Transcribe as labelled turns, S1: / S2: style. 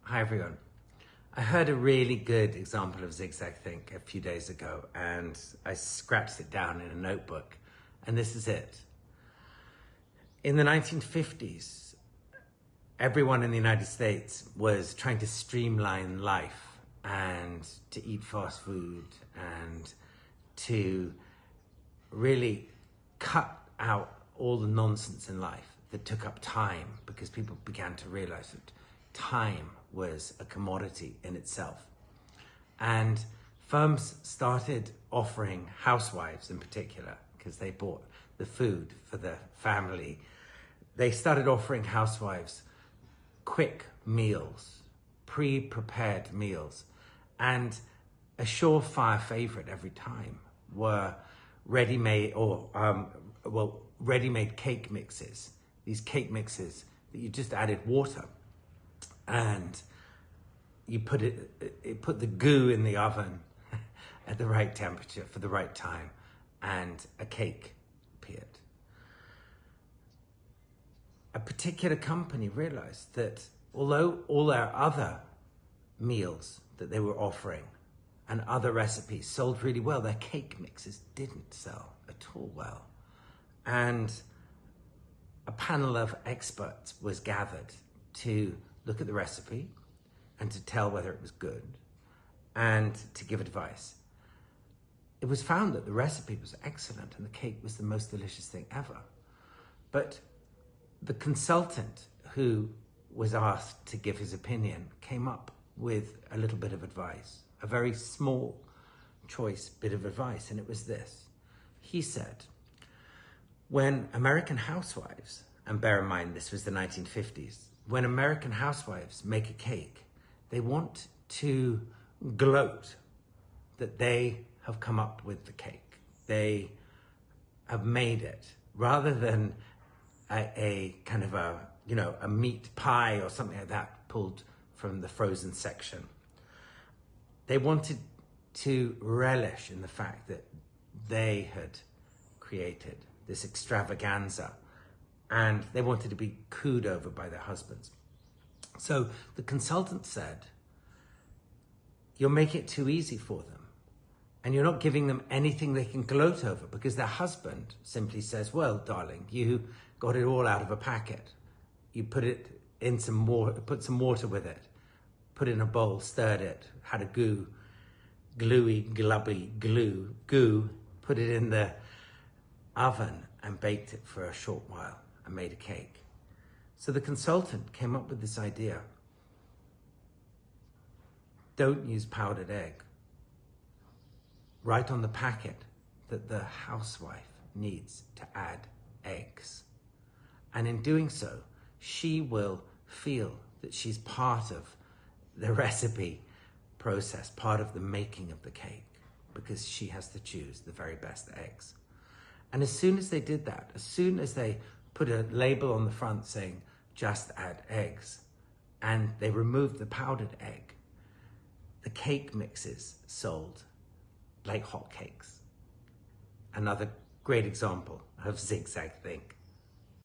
S1: Hi everyone. I heard a really good example of Zigzag think a few days ago and I scratched it down in a notebook, and this is it. In the 1950s, everyone in the United States was trying to streamline life and to eat fast food and to really cut out all the nonsense in life that took up time, because people began to realize that time was a commodity in itself. And firms started offering housewives in particular, because they bought the food for the family. They started offering housewives quick meals, pre-prepared meals, and a surefire favorite every time were ready-made ready-made cake mixes. These cake mixes that you just added water and you put the goo in the oven at the right temperature for the right time, and a cake appeared. A particular company realized that although all their other meals that they were offering and other recipes sold really well, their cake mixes didn't sell at all well. And a panel of experts was gathered to look at the recipe and to tell whether it was good and to give advice. It was found that the recipe was excellent and the cake was the most delicious thing ever. But the consultant who was asked to give his opinion came up with a little bit of advice, a very small choice bit of advice, and it was this. He said, when American housewives, and bear in mind this was the 1950s, when American housewives make a cake, they want to gloat that they have come up with the cake. They have made it, rather than a kind of a meat pie or something like that pulled from the frozen section. They wanted to relish in the fact that they had created this extravaganza, and they wanted to be cooed over by their husbands. So the consultant said, you're making it too easy for them, and you're not giving them anything they can gloat over, because their husband simply says, well, darling, you got it all out of a packet. You put it in some water, put some water with it, put it in a bowl, stirred it, had a gluey, glubby goo, put it in the oven and baked it for a short while and made a cake. So the consultant came up with this idea. Don't use powdered egg. Write on the packet that the housewife needs to add eggs. And in doing so, she will feel that she's part of the recipe process, part of the making of the cake, because she has to choose the very best eggs. And as soon as they did that, as soon as they put a label on the front saying, just add eggs, and they removed the powdered egg, the cake mixes sold like hotcakes. Another great example of Zigzag think.